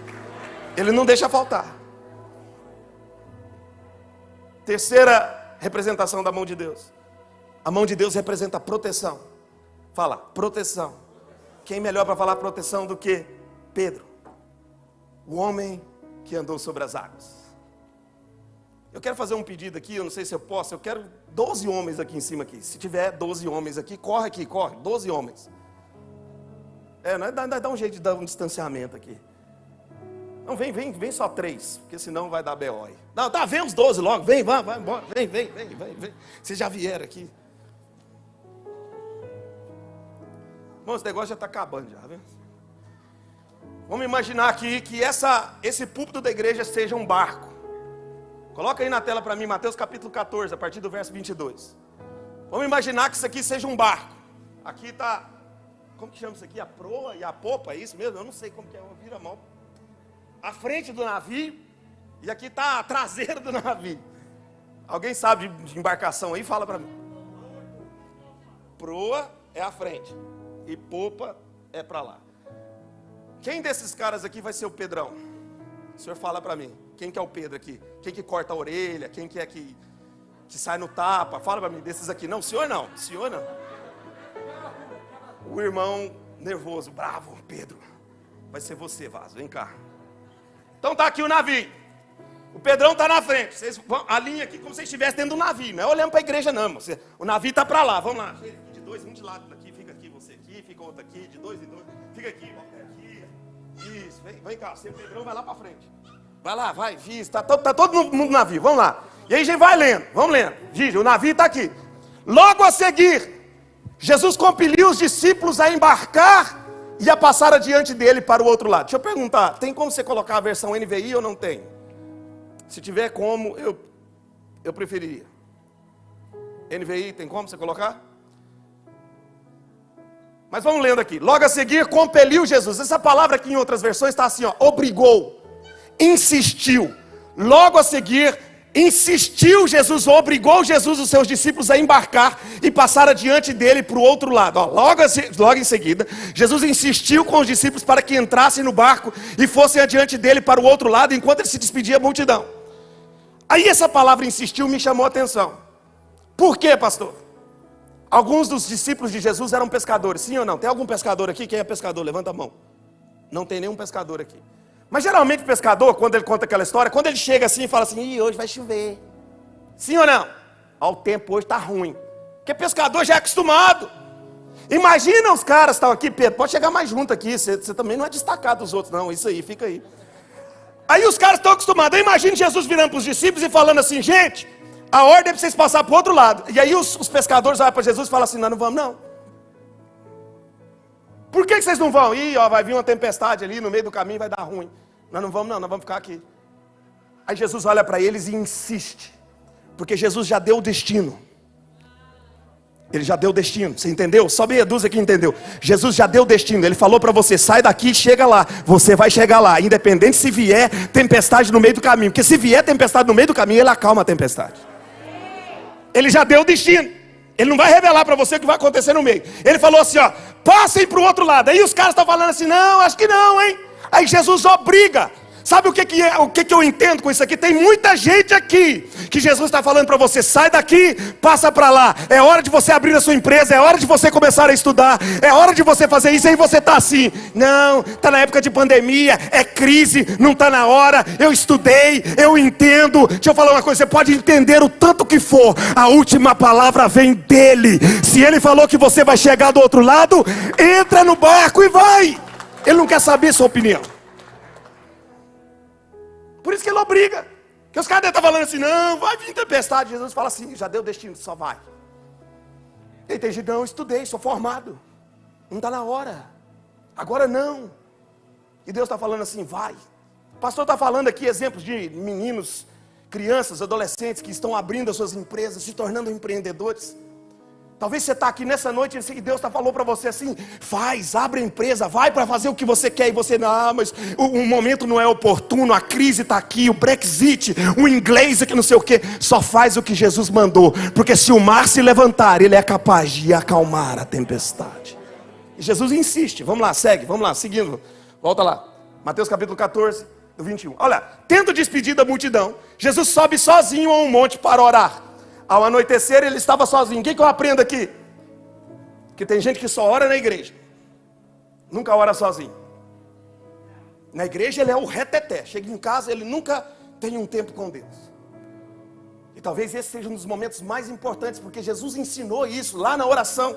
[SPEAKER 3] Ele não deixa faltar. Terceira representação da mão de Deus. A mão de Deus representa proteção. Fala, proteção. Quem melhor para falar proteção do que Pedro, o homem que andou sobre as águas? Eu quero fazer um pedido aqui, eu não sei se eu posso, eu quero 12 homens aqui em cima aqui. Se tiver 12 homens aqui, corre aqui, corre, 12 homens. Dá um jeito de dar um distanciamento aqui. Não, vem só 3, porque senão vai dar B.O. aí. Não, tá, vem os 12 logo, vai embora, vem. Vocês já vieram aqui. Bom, esse negócio já está acabando já, viu? Vamos imaginar aqui que esse púlpito da igreja seja um barco. Coloca aí na tela para mim, Mateus capítulo 14, a partir do verso 22. Vamos imaginar que isso aqui seja um barco. Aqui está, como que chama isso aqui? A proa e a popa, é isso mesmo? Eu não sei como que é, eu viro a mão. A frente do navio, e aqui está a traseira do navio. Alguém sabe de embarcação aí? Fala para mim. Proa é a frente, e popa é para lá. Quem desses caras aqui vai ser o Pedrão? O senhor fala para mim. Quem que é o Pedro aqui? Quem que corta a orelha? Quem que é que sai no tapa? Fala para mim desses aqui. Não, o senhor não. O senhor não. O irmão nervoso, bravo, Pedro. Vai ser você, Vaso. Vem cá. Então tá aqui o navio. O Pedrão está na frente. Vocês vão, a linha aqui como se estivesse dentro do navio. Não é olhando para a igreja não. O navio está para lá. Vamos lá. De dois, um de lado daqui. Fica aqui, você aqui. Fica outro aqui. De dois em dois. Fica aqui, volta aqui. Isso, vem cá, seu Pedrão vai lá para frente. Vai lá, vai, Giz, tá todo mundo no navio, vamos lá. E aí a gente vai lendo, vamos lendo. Giz, o navio está aqui. Logo a seguir, Jesus compeliu os discípulos a embarcar e a passar adiante dele para o outro lado. Deixa eu perguntar, tem como você colocar a versão NVI ou não tem? Se tiver como, eu preferiria. NVI, tem como você colocar? Mas vamos lendo aqui. Logo a seguir, compeliu Jesus. Essa palavra aqui em outras versões está assim, ó, obrigou, insistiu. Logo a seguir, insistiu Jesus, obrigou Jesus, os seus discípulos a embarcar e passar adiante dele para o outro lado. Ó, logo em seguida, Jesus insistiu com os discípulos para que entrassem no barco e fossem adiante dele para o outro lado, enquanto ele se despedia da multidão. Aí essa palavra insistiu me chamou a atenção. Por quê, pastor? Alguns dos discípulos de Jesus eram pescadores, sim ou não? Tem algum pescador aqui? Quem é pescador? Levanta a mão. Não tem nenhum pescador aqui. Mas geralmente o pescador, quando ele conta aquela história, quando ele chega assim e fala assim, ih, hoje vai chover. Sim ou não? Ó, o tempo hoje está ruim. Porque pescador já é acostumado. Imagina os caras que estão aqui, Pedro, pode chegar mais junto aqui, você também não é destacado dos outros não, isso aí, fica aí. Aí os caras estão acostumados, imagina Jesus virando para os discípulos e falando assim, gente, a ordem é para vocês passarem para o outro lado. E aí os pescadores olham para Jesus e falam assim, nós não vamos não. Por que vocês não vão? Ih, ó, vai vir uma tempestade ali no meio do caminho, vai dar ruim. Nós não vamos não, nós vamos ficar aqui. Aí Jesus olha para eles e insiste, porque Jesus já deu o destino. Ele já deu o destino, você entendeu? Só meia dúzia que entendeu. Jesus já deu o destino, ele falou para você, sai daqui e chega lá. Você vai chegar lá, independente se vier tempestade no meio do caminho. Porque se vier tempestade no meio do caminho, ele acalma a tempestade. Ele já deu o destino. Ele não vai revelar para você o que vai acontecer no meio. Ele falou assim, ó, passem para o outro lado. Aí os caras estão falando assim, não, acho que não, hein? Aí Jesus obriga. Sabe o que eu entendo com isso aqui? Tem muita gente aqui que Jesus está falando para você, sai daqui, passa para lá. É hora de você abrir a sua empresa, é hora de você começar a estudar, é hora de você fazer isso. Aí você está assim, não, está na época de pandemia, é crise, não está na hora. Eu estudei, eu entendo. Deixa eu falar uma coisa, você pode entender o tanto que for, a última palavra vem dele. Se ele falou que você vai chegar do outro lado, entra no barco e vai. Ele não quer saber sua opinião. Por isso que ele obriga. Que os caras estão falando assim, não, vai vir tempestade. Jesus fala assim, já deu o destino, só vai. Ele tem gente, não, eu estudei, sou formado. Não está na hora. Agora não. E Deus está falando assim, vai. O pastor está falando aqui exemplos de meninos, crianças, adolescentes que estão abrindo as suas empresas, se tornando empreendedores. Talvez você está aqui nessa noite e Deus falou para você assim, abre a empresa, vai para fazer o que você quer. E você, não, mas o momento não é oportuno, a crise está aqui, o Brexit, o inglês aqui não sei o que. Só faz o que Jesus mandou, porque se o mar se levantar, ele é capaz de acalmar a tempestade. E Jesus insiste, vamos lá, segue, vamos lá, seguindo, volta lá, Mateus capítulo 14, do 21. Olha, tendo despedido a multidão, Jesus sobe sozinho a um monte para orar. Ao anoitecer ele estava sozinho. O que eu aprendo aqui? Que tem gente que só ora na igreja, nunca ora sozinho. Na igreja ele é o reteté, chega em casa ele nunca tem um tempo com Deus. E talvez esse seja um dos momentos mais importantes, porque Jesus ensinou isso lá na oração.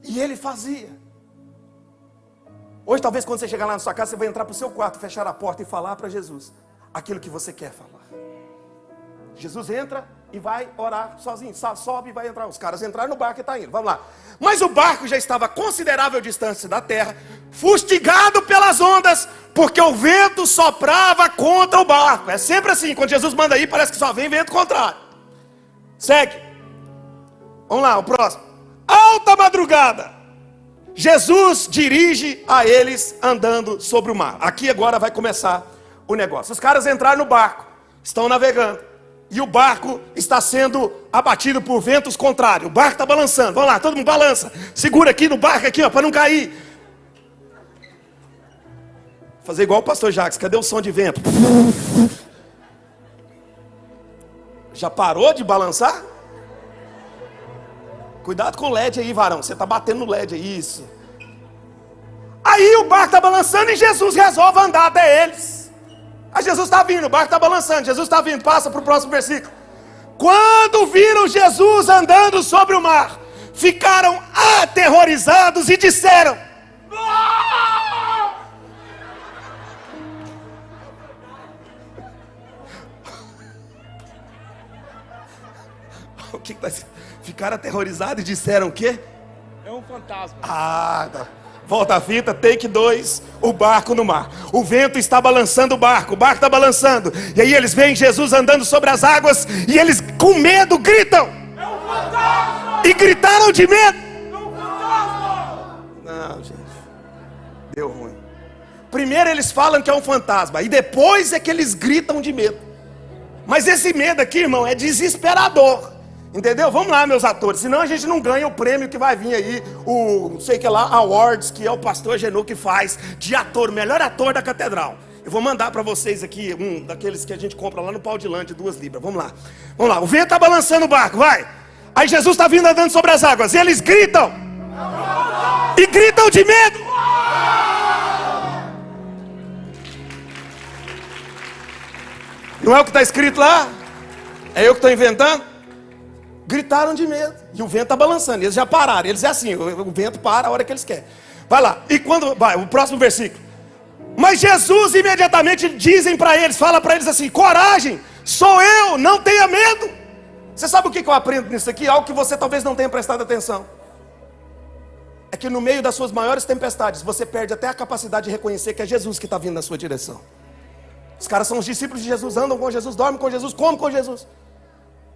[SPEAKER 3] E ele fazia. Hoje talvez quando você chegar lá na sua casa, você vai entrar para o seu quarto, fechar a porta e falar para Jesus aquilo que você quer falar. Jesus entra e vai orar sozinho, sobe e vai entrar. Os caras entraram no barco e está indo, vamos lá. Mas o barco já estava a considerável distância da terra, fustigado pelas ondas, porque o vento soprava contra o barco. É sempre assim, quando Jesus manda ir, parece que só vem vento contrário. Segue. Vamos lá, o próximo. Alta madrugada, Jesus dirige a eles andando sobre o mar. Aqui agora vai começar o negócio. Os caras entraram no barco, estão navegando. E o barco está sendo abatido por ventos contrários. O barco está balançando. Vamos lá, todo mundo balança. Segura aqui no barco aqui, ó, para não cair. Vou fazer igual o pastor Jacques. Cadê o som de vento? Já parou de balançar? Cuidado com o LED aí, varão. Você está batendo no LED aí, isso. Aí o barco está balançando e Jesus resolve andar até eles. Aí Jesus está vindo, o barco está balançando, Jesus está vindo, passa para o próximo versículo. Quando viram Jesus andando sobre o mar, ficaram aterrorizados e disseram: o que está escrito? Ficaram aterrorizados e disseram o quê?
[SPEAKER 4] É um fantasma.
[SPEAKER 3] Ah, tá. Volta a fita, take 2, o barco no mar. O vento está balançando o barco está balançando. E aí eles veem Jesus andando sobre as águas e eles com medo gritam.
[SPEAKER 4] É um fantasma!
[SPEAKER 3] E gritaram de medo.
[SPEAKER 4] É um fantasma!
[SPEAKER 3] Não, gente, deu ruim. Primeiro eles falam que é um fantasma e depois é que eles gritam de medo. Mas esse medo aqui, irmão, é desesperador. Entendeu? Vamos lá, meus atores, senão a gente não ganha o prêmio que vai vir aí, o não sei que lá, Awards, que é o pastor Genô que faz, de ator, melhor ator da catedral. Eu vou mandar para vocês aqui, um daqueles que a gente compra lá no Paudilândia, 2 libras, vamos lá. O vento está balançando o barco, vai. Aí Jesus está vindo andando sobre as águas, e eles gritam, e gritam de medo. Não é o que está escrito lá? É eu que estou inventando? Gritaram de medo. E o vento está balançando. Eles já pararam. Eles é assim, o vento para a hora que eles querem. Vai lá. E quando vai, o próximo versículo. Mas Jesus imediatamente dizem para eles, fala para eles assim: coragem, sou eu, não tenha medo. Você sabe o que eu aprendo nisso aqui? Algo que você talvez não tenha prestado atenção. É que no meio das suas maiores tempestades, você perde até a capacidade de reconhecer que é Jesus que está vindo na sua direção. Os caras são os discípulos de Jesus, andam com Jesus, dormem com Jesus, comem com Jesus.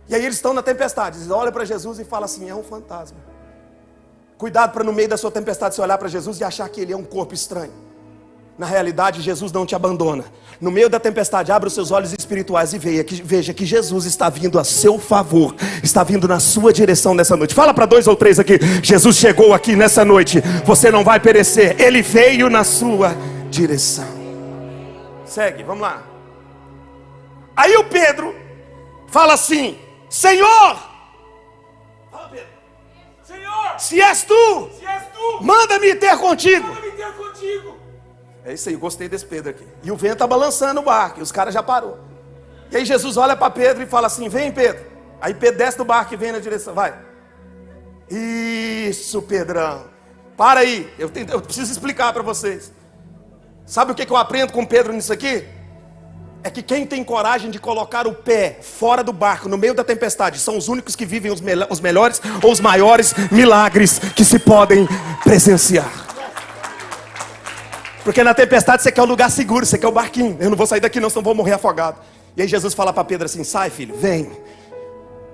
[SPEAKER 3] E aí eles estão na tempestade, eles olham para Jesus e falam assim: é um fantasma. Cuidado para no meio da sua tempestade você olhar para Jesus e achar que ele é um corpo estranho. Na realidade, Jesus não te abandona. No meio da tempestade, abra os seus olhos espirituais e veja que Jesus está vindo a seu favor, está vindo na sua direção nessa noite. Fala para 2 ou 3 aqui: Jesus chegou aqui nessa noite, você não vai perecer, ele veio na sua direção. Segue, vamos lá. Aí o Pedro fala assim: Senhor, fala Pedro,
[SPEAKER 4] Senhor,
[SPEAKER 3] se és tu, manda-me ter contigo.
[SPEAKER 4] manda-me ter contigo.
[SPEAKER 3] É isso aí, eu gostei desse Pedro aqui. E o vento está balançando o barco, e os caras já parou. E aí Jesus olha para Pedro e fala assim: vem, Pedro. Aí Pedro desce do barco e vem na direção, vai. Isso, Pedrão. Para aí, eu preciso explicar para vocês. Sabe o que eu aprendo com Pedro nisso aqui? É que quem tem coragem de colocar o pé fora do barco, no meio da tempestade, são os únicos que vivem os melhores ou os maiores milagres que se podem presenciar. Porque na tempestade você quer um lugar seguro, você quer o barquinho. Eu não vou sair daqui não, senão vou morrer afogado. E aí Jesus fala para Pedro assim: sai, filho, vem.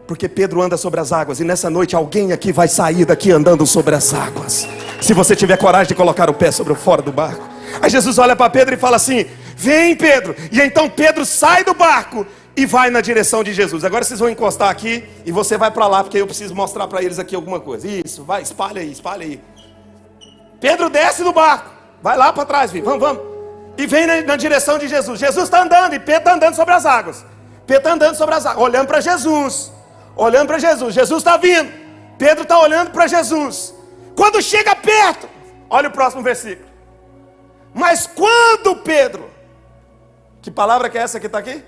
[SPEAKER 3] Porque Pedro anda sobre as águas, e nessa noite alguém aqui vai sair daqui andando sobre as águas, se você tiver coragem de colocar o pé sobre o fora do barco. Aí Jesus olha para Pedro e fala assim: vem, Pedro. E então Pedro sai do barco e vai na direção de Jesus. Agora vocês vão encostar aqui e você vai para lá, porque eu preciso mostrar para eles aqui alguma coisa. Isso, vai, espalha aí, espalha aí. Pedro desce do barco. Vai lá para trás, filho. Vamos. E vem na direção de Jesus. Jesus está andando e Pedro está andando sobre as águas. Pedro está andando sobre as águas, olhando para Jesus. Olhando para Jesus. Jesus está vindo. Pedro está olhando para Jesus. Quando chega perto, olha o próximo versículo. Mas quando Pedro, que palavra que é essa que está aqui?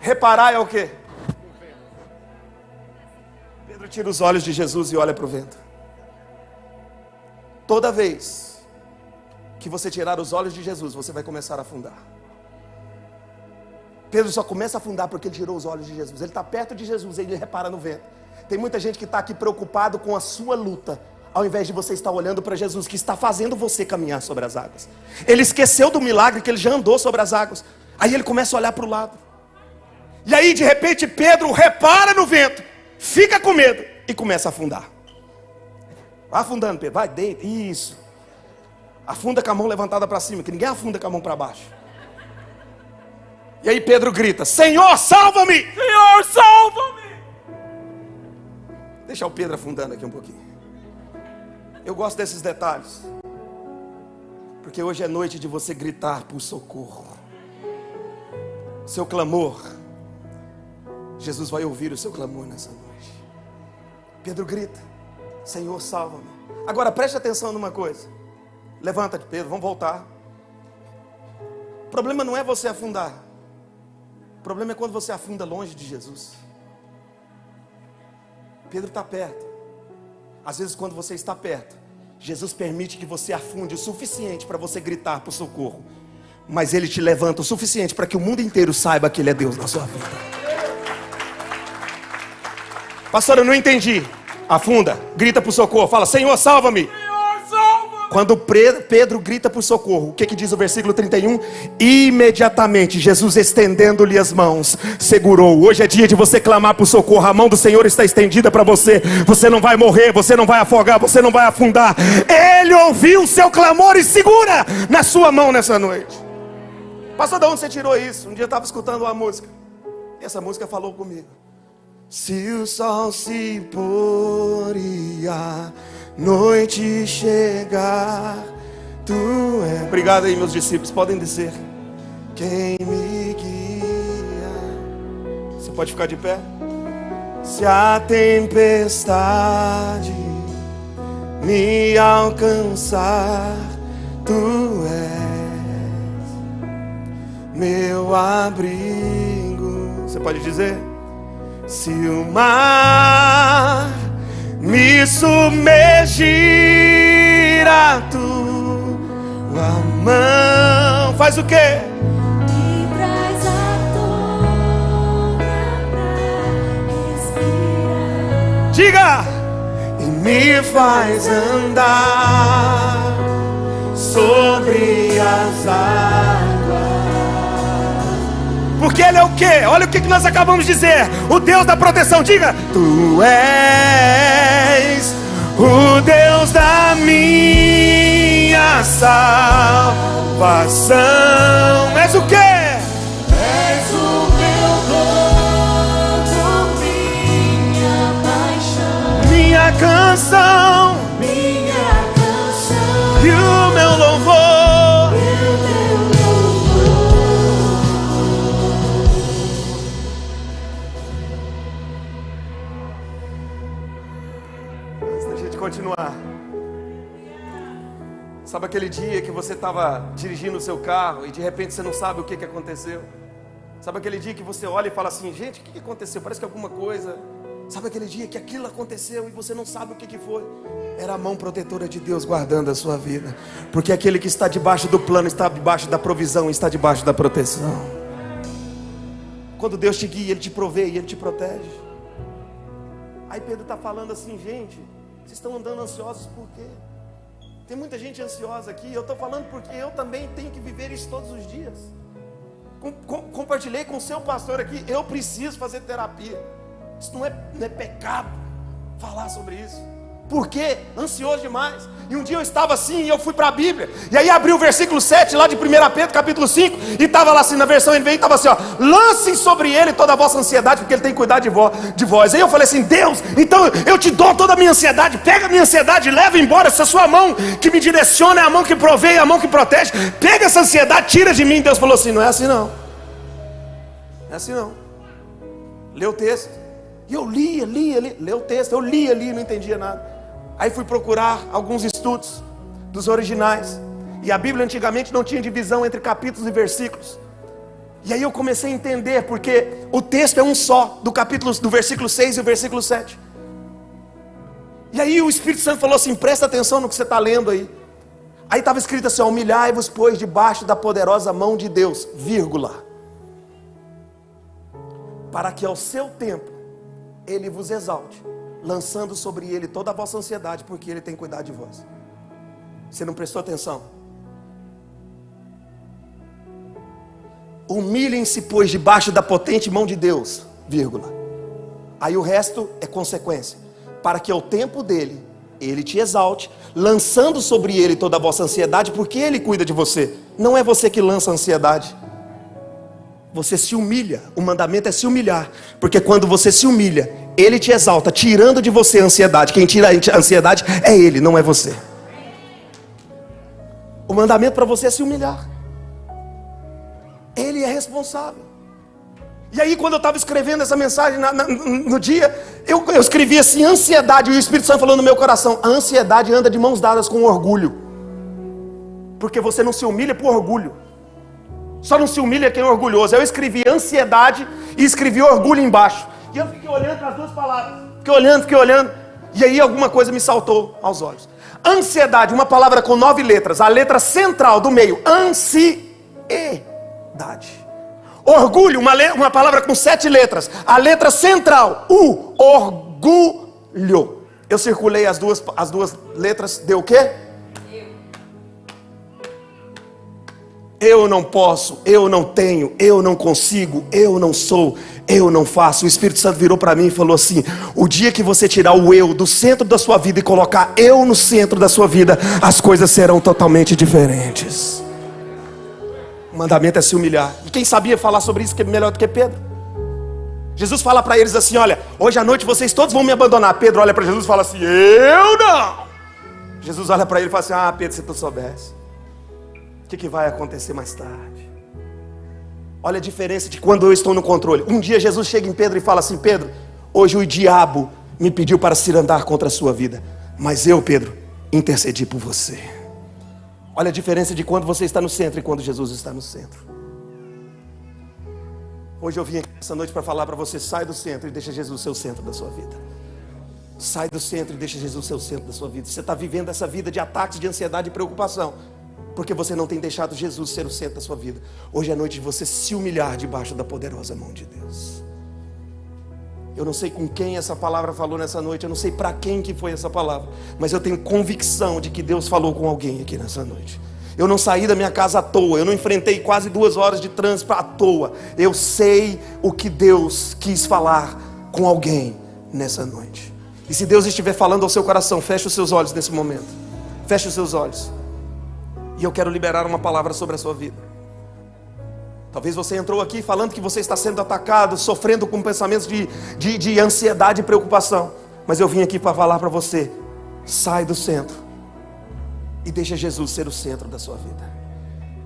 [SPEAKER 3] Reparar é o quê? Pedro tira os olhos de Jesus e olha para o vento. Toda vez que você tirar os olhos de Jesus, você vai começar a afundar. Pedro só começa a afundar porque ele tirou os olhos de Jesus. Ele está perto de Jesus e ele repara no vento. Tem muita gente que está aqui preocupado com a sua luta, ao invés de você estar olhando para Jesus, que está fazendo você caminhar sobre as águas. Ele esqueceu do milagre, que ele já andou sobre as águas. Aí ele começa a olhar para o lado. E aí de repente Pedro repara no vento, fica com medo e começa a afundar. Vai afundando, Pedro, vai, deita, isso. Afunda com a mão levantada para cima, que ninguém afunda com a mão para baixo. E aí Pedro grita: Senhor, salva-me!
[SPEAKER 4] Senhor, salva-me!
[SPEAKER 3] Deixa o Pedro afundando aqui um pouquinho. Eu gosto desses detalhes, porque hoje é noite de você gritar por socorro. Seu clamor, Jesus vai ouvir o seu clamor nessa noite. Pedro grita: Senhor, salva-me. Agora preste atenção numa coisa. Levanta-te, Pedro, vamos voltar. O problema não é você afundar. O problema é quando você afunda longe de Jesus. Pedro está perto. Às vezes quando você está perto, Jesus permite que você afunde o suficiente para você gritar por socorro. Mas Ele te levanta o suficiente para que o mundo inteiro saiba que Ele é Deus na sua vida. Pastor, eu não entendi. Afunda, grita por socorro, fala: Senhor, salva-me. Quando Pedro grita por socorro, o que diz o versículo 31? Imediatamente Jesus, estendendo-lhe as mãos, segurou. Hoje é dia de você clamar por socorro. A mão do Senhor está estendida para você. Você não vai morrer, você não vai afogar, você não vai afundar. Ele ouviu o seu clamor e segura na sua mão nessa noite. Pastor, de onde você tirou isso? Um dia eu estava escutando uma música, e essa música falou comigo. Se o sol se pôr e a noite chegar, tu és. Obrigado aí, meus discípulos, podem dizer. Quem me guia. Você pode ficar de pé? Se a tempestade me alcançar, tu és meu abrigo. Você pode dizer? Se o mar me submergir, a tua mão faz o quê?
[SPEAKER 5] Me traz à tona pra respirar.
[SPEAKER 3] Diga! E me faz andar sobre as águas. Porque Ele é o quê? Olha o que nós acabamos de dizer. O Deus da proteção. Diga: Tu és o Deus da minha salvação. És o quê?
[SPEAKER 5] És o meu dono, minha paixão,
[SPEAKER 3] Minha canção
[SPEAKER 5] minha canção,
[SPEAKER 3] e o meu louvor. Antes da gente continuar, sabe aquele dia que você estava dirigindo o seu carro e de repente você não sabe o que aconteceu? Sabe aquele dia que você olha e fala assim: gente, o que aconteceu? Parece que alguma coisa. Sabe aquele dia que aquilo aconteceu e você não sabe o que foi? Era a mão protetora de Deus guardando a sua vida. Porque aquele que está debaixo do plano, está debaixo da provisão, está debaixo da proteção. Quando Deus te guia, Ele te provê e Ele te protege. Aí Pedro está falando assim: gente, vocês estão andando ansiosos por quê? Tem muita gente ansiosa aqui. Eu estou falando porque eu também tenho que viver isso todos os dias. Compartilhei com o seu pastor aqui: eu preciso fazer terapia. Isso não é pecado falar sobre isso. Por quê? Ansioso demais. E um dia eu estava assim e eu fui para a Bíblia. E aí abri o versículo 7 lá de 1 Pedro capítulo 5. E estava lá assim na versão NVI, estava assim: ó, lancem sobre Ele toda a vossa ansiedade, porque Ele tem cuidado de vós. Aí eu falei assim: Deus, então eu te dou toda a minha ansiedade. Pega a minha ansiedade e leva embora. Essa sua mão que me direciona é a mão que provê, é a mão que protege. Pega essa ansiedade, tira de mim. Deus falou assim: não é assim não. Não é assim não. Lê o texto. E eu lia, lê o texto, eu lia ali, não entendia nada. Aí fui procurar alguns estudos dos originais. E a Bíblia antigamente não tinha divisão entre capítulos e versículos. E aí eu comecei a entender, porque o texto é um só, do versículo 6 e o versículo 7. E aí o Espírito Santo falou assim: presta atenção no que você está lendo aí. Aí estava escrito assim: humilhai-vos, pois, debaixo da poderosa mão de Deus, vírgula, para que ao seu tempo Ele vos exalte, lançando sobre Ele toda a vossa ansiedade, porque Ele tem cuidado de vós. Você não prestou atenção? Humilhem-se, pois, debaixo da potente mão de Deus, vírgula. Aí o resto é consequência. Para que ao tempo dele, Ele te exalte, lançando sobre Ele toda a vossa ansiedade, porque Ele cuida de você. Não é você que lança a ansiedade. Você se humilha. O mandamento é se humilhar. Porque quando você se humilha, Ele te exalta, tirando de você a ansiedade. Quem tira a ansiedade é Ele, não é você. O mandamento para você é se humilhar. Ele é responsável. E aí quando eu estava escrevendo essa mensagem no dia, eu escrevi assim: ansiedade. E o Espírito Santo falou no meu coração: a ansiedade anda de mãos dadas com orgulho. Porque você não se humilha por orgulho. Só não se humilha quem é orgulhoso. Eu escrevi ansiedade e escrevi orgulho embaixo. E eu fiquei olhando para as duas palavras. Fiquei olhando. E aí alguma coisa me saltou aos olhos. Ansiedade, uma palavra com 9 letras. A letra central do meio: ansiedade. Orgulho, uma palavra com 7 letras. A letra central, orgulho. Eu circulei as duas letras, deu o quê? Eu não posso, eu não tenho, eu não consigo, eu não sou, eu não faço. O Espírito Santo virou para mim e falou assim: o dia que você tirar o eu do centro da sua vida e colocar eu no centro da sua vida, as coisas serão totalmente diferentes. O mandamento é se humilhar. E quem sabia falar sobre isso que é melhor do que Pedro? Jesus fala para eles assim: olha, hoje à noite vocês todos vão me abandonar. Pedro olha para Jesus e fala assim: eu não. Jesus olha para ele e fala assim: ah, Pedro, se tu soubesse o que vai acontecer mais tarde. Olha a diferença de quando eu estou no controle. Um dia Jesus chega em Pedro e fala assim: Pedro, hoje o diabo me pediu para se andar contra a sua vida, mas eu, Pedro, intercedi por você. Olha a diferença de quando você está no centro e quando Jesus está no centro. Hoje eu vim aqui essa noite para falar para você: sai do centro e deixa Jesus ser o centro da sua vida. Sai do centro e deixa Jesus ser o centro da sua vida. Você está vivendo essa vida de ataques de ansiedade e preocupação, porque você não tem deixado Jesus ser o centro da sua vida. Hoje é noite de você se humilhar debaixo da poderosa mão de Deus. Eu não sei com quem essa palavra falou nessa noite, eu não sei para quem que foi essa palavra, mas eu tenho convicção de que Deus falou com alguém aqui nessa noite. Eu não saí da minha casa à toa, eu não enfrentei quase 2 horas de trânsito à toa. Eu sei o que Deus quis falar com alguém nessa noite. E se Deus estiver falando ao seu coração, feche os seus olhos nesse momento. Feche os seus olhos. E eu quero liberar uma palavra sobre a sua vida. Talvez você entrou aqui falando que você está sendo atacado, sofrendo com pensamentos de ansiedade e preocupação. Mas eu vim aqui para falar para você: sai do centro e deixa Jesus ser o centro da sua vida.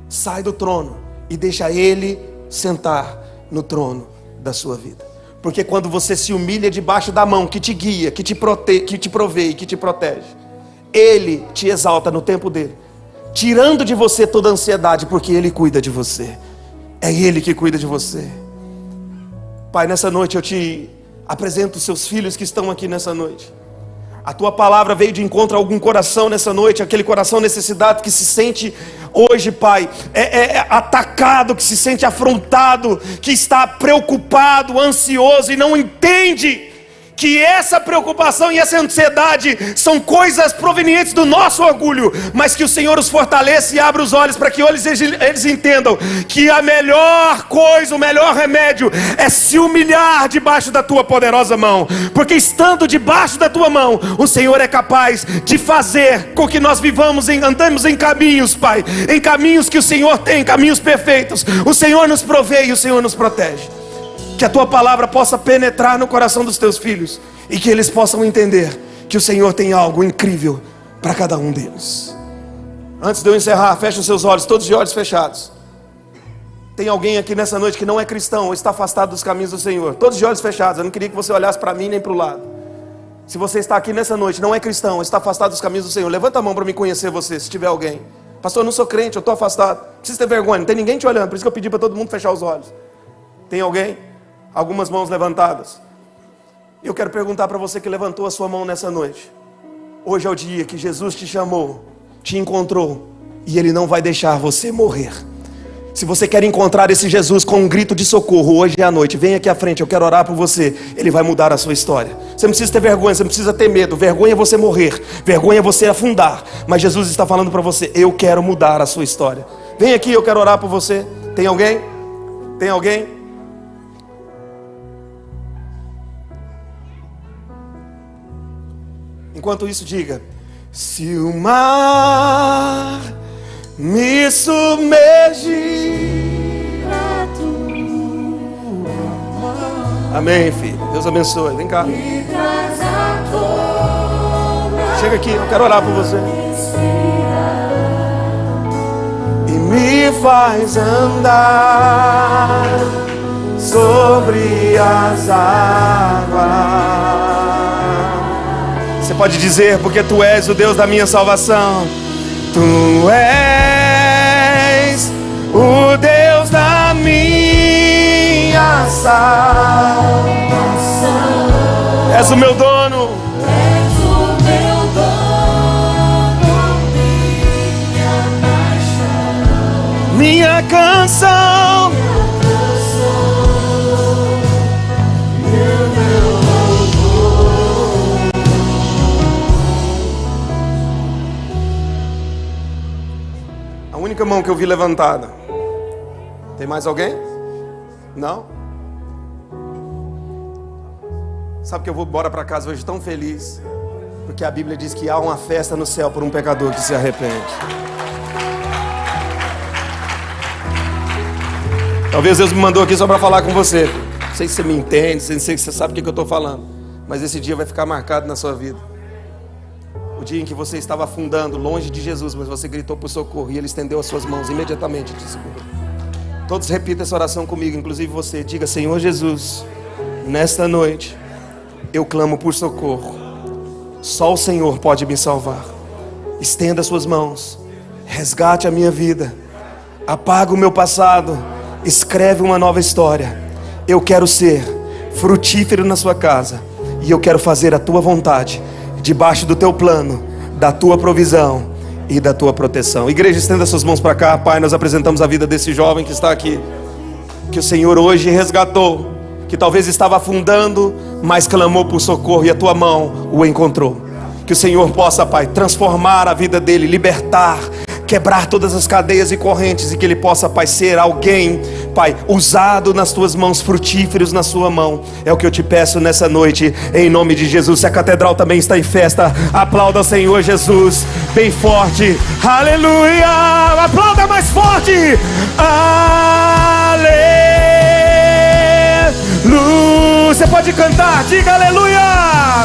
[SPEAKER 3] Sai do trono e deixa Ele sentar no trono da sua vida. Porque quando você se humilha debaixo da mão que te guia, que te provê e que te protege, Ele te exalta no tempo dele, tirando de você toda a ansiedade, porque Ele cuida de você. É Ele que cuida de você. Pai, nessa noite eu te apresento os seus filhos que estão aqui nessa noite. A tua palavra veio de encontro a algum coração nessa noite, aquele coração necessitado que se sente hoje, Pai, atacado, que se sente afrontado, que está preocupado, ansioso e não entende que essa preocupação e essa ansiedade são coisas provenientes do nosso orgulho, mas que o Senhor os fortaleça e abra os olhos para que eles entendam que a melhor coisa, o melhor remédio é se humilhar debaixo da tua poderosa mão, porque estando debaixo da tua mão, o Senhor é capaz de fazer com que nós andamos em caminhos, Pai, em caminhos que o Senhor tem, caminhos perfeitos. O Senhor nos provê e o Senhor nos protege. Que a tua palavra possa penetrar no coração dos teus filhos e que eles possam entender que o Senhor tem algo incrível para cada um deles. Antes de eu encerrar, feche os seus olhos, todos de olhos fechados. Tem alguém aqui nessa noite que não é cristão ou está afastado dos caminhos do Senhor? Todos de olhos fechados. Eu não queria que você olhasse para mim nem para o lado. Se você está aqui nessa noite, não é cristão, está afastado dos caminhos do Senhor, levanta a mão para me conhecer você, se tiver alguém. Pastor, eu não sou crente, eu estou afastado. Não precisa ter vergonha, não tem ninguém te olhando. Por isso que eu pedi para todo mundo fechar os olhos. Tem alguém? Algumas mãos levantadas. Eu quero perguntar para você que levantou a sua mão nessa noite. Hoje é o dia que Jesus te chamou, te encontrou, e Ele não vai deixar você morrer. Se você quer encontrar esse Jesus com um grito de socorro, hoje é a noite, vem aqui à frente, eu quero orar por você. Ele vai mudar a sua história. Você não precisa ter vergonha, você não precisa ter medo. Vergonha é você morrer, vergonha é você afundar. Mas Jesus está falando para você: eu quero mudar a sua história. Vem aqui, eu quero orar por você. Tem alguém? Tem alguém? Enquanto isso, diga: se o mar me submergir. Amém, filho. Deus abençoe. Vem cá. Chega aqui, eu quero orar por você. E me faz andar sobre as águas. Você pode dizer: porque Tu és o Deus da minha salvação. Tu és o Deus da minha salvação. És o meu dono.
[SPEAKER 5] És o meu dono, minha paixão,
[SPEAKER 3] Minha canção. A única mão que eu vi levantada. Tem mais alguém? Não? Sabe que eu vou embora para casa hoje tão feliz, porque a Bíblia diz que há uma festa no céu por um pecador que se arrepende. Talvez Deus me mandou aqui só para falar com você. Não sei se você me entende, não sei se você sabe o que eu estou falando, mas esse dia vai ficar marcado na sua vida. O dia em que você estava afundando longe de Jesus, mas você gritou por socorro e Ele estendeu as suas mãos imediatamente e te segurou. Todos repitam essa oração comigo, inclusive você. Diga: Senhor Jesus, nesta noite eu clamo por socorro. Só o Senhor pode me salvar. Estenda as suas mãos, resgate a minha vida, apaga o meu passado, escreve uma nova história. eu quero ser frutífero na sua casa, e eu quero fazer a tua vontade, debaixo do teu plano, da tua provisão e da tua proteção. Igreja, estenda suas mãos para cá. Pai, nós apresentamos a vida desse jovem que está aqui, que o Senhor hoje resgatou, que talvez estava afundando, mas clamou por socorro e a tua mão o encontrou. Que o Senhor possa, Pai, transformar a vida dele, libertar, quebrar todas as cadeias e correntes, e que ele possa, Pai, ser alguém, Pai, usado nas tuas mãos, frutíferos na sua mão. É o que eu te peço nessa noite, em nome de Jesus. Se a catedral também está em festa, aplauda o Senhor Jesus bem forte. Aleluia! Aplauda mais forte! Aleluia! Você pode cantar, diga aleluia!